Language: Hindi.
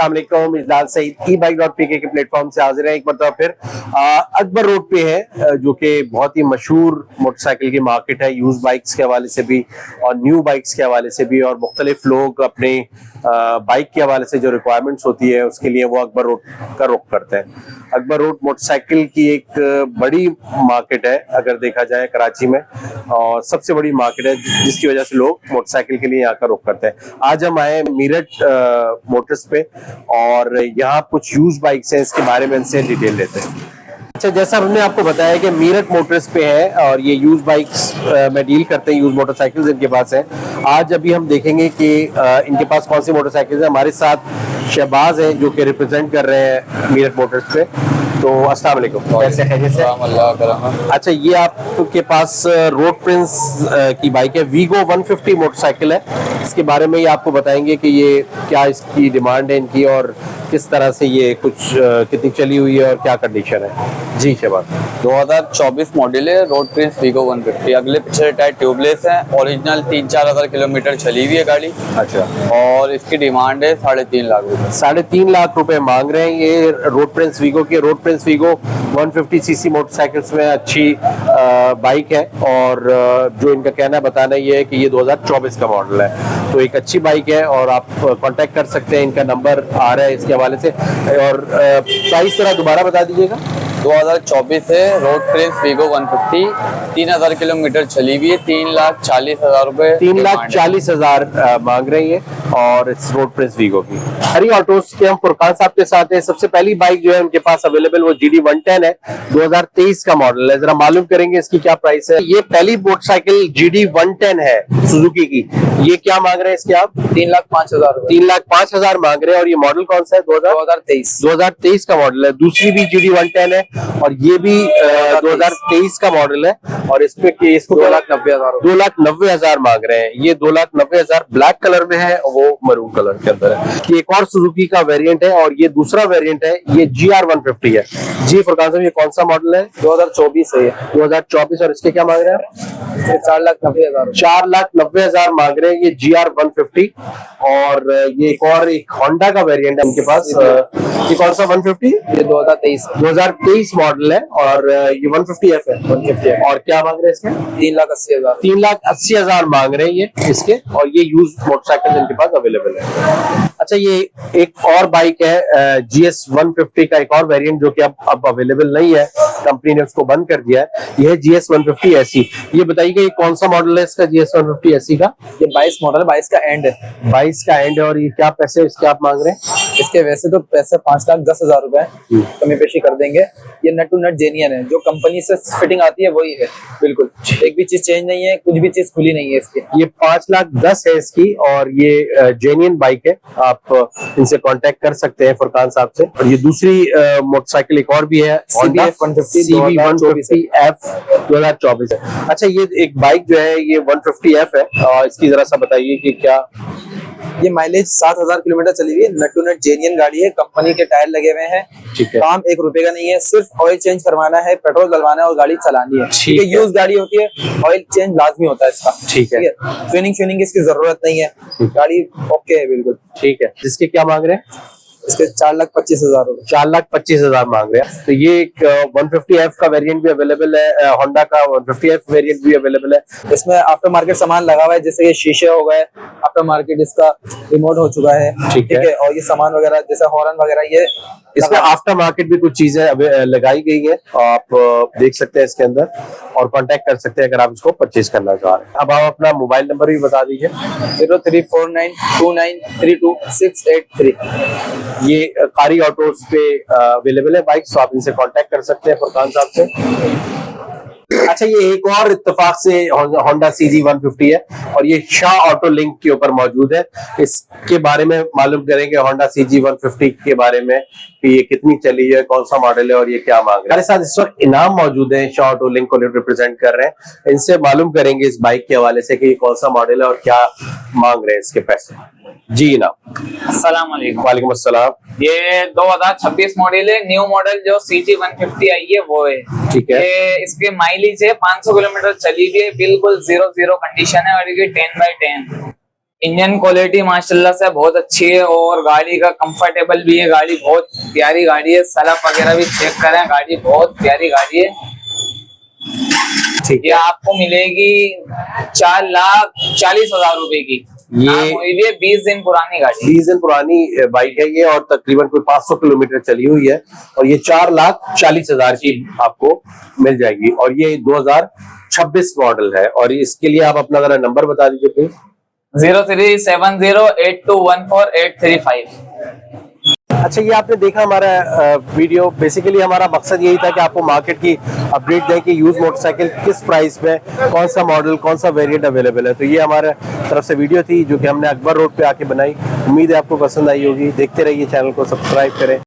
अस्सलाम वालेकुम, इजलाल सईद e-bike.pk के प्लेटफॉर्म से हाजिर है एक बार फिर। अकबर रोड पे है जो कि बहुत ही मशहूर मोटरसाइकिल की मार्केट है, यूज बाइक्स के हवाले से भी और न्यू बाइक्स के हवाले से भी, और मुख्तलिफ लोग अपने बाइक के हवाले से जो रिक्वायरमेंट्स होती है उसके लिए वो अकबर रोड का रुख करते हैं। अकबर रोड मोटरसाइकिल की एक बड़ी मार्केट है अगर देखा जाए कराची में, और सबसे बड़ी मार्केट है जिसकी वजह से लोग मोटरसाइकिल के लिए यहाँ का रुख करते हैं। आज हम आए मीरठ मोटर्स पे और यहाँ कुछ यूज बाइक्स हैं, इसके बारे में इनसे डिटेल लेते हैं। अच्छा, जैसा हमने आपको बताया कि मीरठ मोटर्स पे है और ये यूज बाइक्स में डील करते हैं, यूज मोटरसाइकिल्स इनके पास है। आज अभी हम देखेंगे कि इनके पास कौन सी मोटरसाइकिल्स है। हमारे साथ शहबाज है जो कि रिप्रेजेंट कर रहे हैं मीरठ मोटर्स पे। तो अस्सलाम वालेकुम, कैसे हैं? जैसे अच्छा, ये आपके पास रोड प्रिंस की बाइक है, वीगो 150 मोटरसाइकिल है। इसके बारे में ही आपको बताएंगे कि ये क्या इसकी डिमांड है इनकी और किस तरह से ये कुछ कितनी चली हुई है और क्या कंडीशन है। जी शहबाज। 2024 मॉडल है, रोड प्रिंस वीगो 150। अगले पिछले टायर ट्यूबलेस है, ओरिजिनल 3-4 हज़ार किलोमीटर चली हुई है गाड़ी। अच्छा, और इसकी डिमांड है 3.5 लाख रुपए। 3.5 लाख रुपए मांग रहे हैं ये रोड प्रिंस वीगो के। Road Prince Wego 150 cc motorcycles में अच्छी बाइक है और जो इनका कहना बताना ये है कि ये 2024 का मॉडल है, तो एक अच्छी बाइक है और आप कांटेक्ट कर सकते हैं। इनका नंबर आ रहा है इसके हवाले से। और प्राइस जरा दोबारा बता दीजिएगा। 2024 है, रोड प्रिंस वीगो 150, 3,000 किलोमीटर चली हुई है, 3,40,000 रुपए। 3,40,000 मांग रही है और इस रोड प्रिंस वीगो की। हरी ऑटोस के हम फुरकान साहब के साथ हैं। सबसे पहली बाइक जो है उनके पास अवेलेबल वो GD 110 है, 2023 का मॉडल है। जरा मालूम करेंगे इसकी क्या प्राइस है। ये पहली मोटरसाइकिल GD 110 है सुजुकी की। ये क्या मांग रहे हैं इसके आप? 3,05,000। 3,05,000 मांग रहे हैं। और ये मॉडल कौन सा है? 2023 का मॉडल है। दूसरी भी GD 110 है और ये भी 2023 का मॉडल है और इसमें इसको 2,90,000 मांग रहे हैं। ये 2,90,000 ब्लैक कलर में है, वो मरून कलर के अंदर है। ये एक और सुजुकी का वेरिएंट है और ये दूसरा वेरिएंट है, ये GR 150 है। जी फुरकान साहब, ये कौन सा मॉडल है? 2024 है। 2024। और इसके क्या मांग रहे हैं? 4,90,000। 4,90,000 मांग रहे हैं ये GR 150। और ये एक होंडा का वेरिएंट है उनके पास। ये कौन सा 150? ये 2023 मॉडल है और ये 150F है। 150 और क्या मांग रहे हैं इसके? 3,80,000। 3,80,000 मांग रहे हैं ये इसके। और ये यूज मोटरसाइकिल इनके पास अवेलेबल है। अच्छा, ये एक और बाइक है GS 150 का एक और वेरिएंट जो कि अब अवेलेबल नहीं है, कंपनी ने उसको बंद कर दिया है। ये है GS 150 SE। ये बताइए ये कौन सा मॉडल है इसका GS 150 SE का? ये 22 मॉडल है, 22 का एंड है। 22 का एंड है। और ये क्या पैसे इसके आप मांग रहे हैं? इसके वैसे तो पैसे 5,10,000 रुपए कमी पेशी कर देंगे। ये नट टू नट जेन्युइन है, जो कंपनी से फिटिंग आती है वही है बिल्कुल। एक भी चीज चेंज नहीं है, कुछ भी चीज खुली नहीं है इसकी। ये 5,10,000 है इसकी और ये जेन्युइन बाइक है। आप इनसे कांटेक्ट कर सकते हैं फुरकान साहब से। और ये दूसरी मोटरसाइकिल एक और भी है, CB 150 CB150F 2024 है। अच्छा, ये एक बाइक जो है ये 150F है और इसकी जरा सा बताइए कि क्या? ये माइलेज 7,000 किलोमीटर चली हुई है, नट टू नट जेन्युइन गाड़ी है, कंपनी के टायर लगे हुए हैं। ठीक है। काम 1 रुपए का नहीं है, सिर्फ ऑयल चेंज करवाना है, पेट्रोल डलवाना है और गाड़ी चलानी है। ठीक है। यूज गाड़ी होती है, ऑयल चेंज लाजमी होता है इसका। ठीक है। ट्यूनिंग इसकी जरूरत नहीं है, गाड़ी ओके है बिल्कुल। ठीक है। जिसके क्या मांग रहे हैं? इसके 4,25,000 रुपए। 4,25,000 मांग रहे हैं। तो ये एक 150F का वेरिएंट भी अवेलेबल है, होंडा का 150F वेरिएंट भी अवेलेबल है। इसमें आफ्टर मार्केट सामान लगा हुआ है, जैसे ये शीशे हो गए, आफ्टर मार्केट इसका रिमोट हो चुका है। ठीक है। और ये सामान वगैरह जैसे हॉर्न वगैरह ये इसमें आफ्टर मार्केट भी कुछ चीजें लगाई गई है, आप देख सकते हैं इसके अंदर और कांटेक्ट कर सकते हैं अगर आप इसको परचेज करना चाह रहे हैं। अब आप अपना मोबाइल नंबर भी बता दीजिए। 0349293683। ये कारी ऑटोस पे अवेलेबल है बाइक, तो आप इनसे कांटेक्ट कर सकते हैं फुरकान साहब से। अच्छा, ये एक और इत्तेफाक से होंडा CG 150 है और ये शाह ऑटो लिंक के ऊपर मौजूद है। इसके बारे में मालूम करेंगे होंडा CG 150 के बारे में कि ये कितनी चली है, कौन सा मॉडल है और ये क्या मांग रहे हैं। हमारे साथ इस वक्त इनाम मौजूद है, शाह ऑटो लिंक को रिप्रेजेंट कर रहे हैं। इनसे मालूम करेंगे इस बाइक के हवाले से कि ये कौन सा मॉडल है और क्या मांग रहे हैं इसके पैसे। जी इनाम। अस्सलाम वालेकुम। वालेकुम अस्सलाम। ये 2026 मॉडल है, न्यू मॉडल जो CG 150 आई है वो है। ठीक है। ये इसके माइलेज है 500 किलोमीटर चली हुई है, बिल्कुल 0-0 कंडीशन है और ये 10/10 इंजन क्वालिटी माशाल्लाह से बहुत अच्छी है और गाड़ी का कंफर्टेबल भी है। गाड़ी बहुत प्यारी गाड़ी है। सलफ वगैरह भी चेक करें, गाड़ी बहुत प्यारी गाड़ी है। ठीक ये आपको मिलेगी 4,40,000 रुपए की। ये 20 दिन पुरानी गाड़ी, 20 दिन पुरानी बाइक है ये और तकरीबन कोई 500 किलोमीटर चली हुई है और ये 4,40,000 की आपको मिल जाएगी और ये 2026 मॉडल है। और इसके लिए आप अपना जरा नंबर बता दीजिए प्लीज। 03708214,835। अच्छा, ये आपने देखा हमारा वीडियो। बेसिकली हमारा मकसद यही था कि आपको मार्केट की अपडेट दें कि यूज मोटरसाइकिल किस प्राइस में, कौन सा मॉडल, कौन सा वेरिएंट अवेलेबल है। तो ये हमारे तरफ से वीडियो थी जो कि हमने अकबर रोड पे आके बनाई। उम्मीद है आपको पसंद आई होगी। देखते रहिए, चैनल को सब्सक्राइब करें।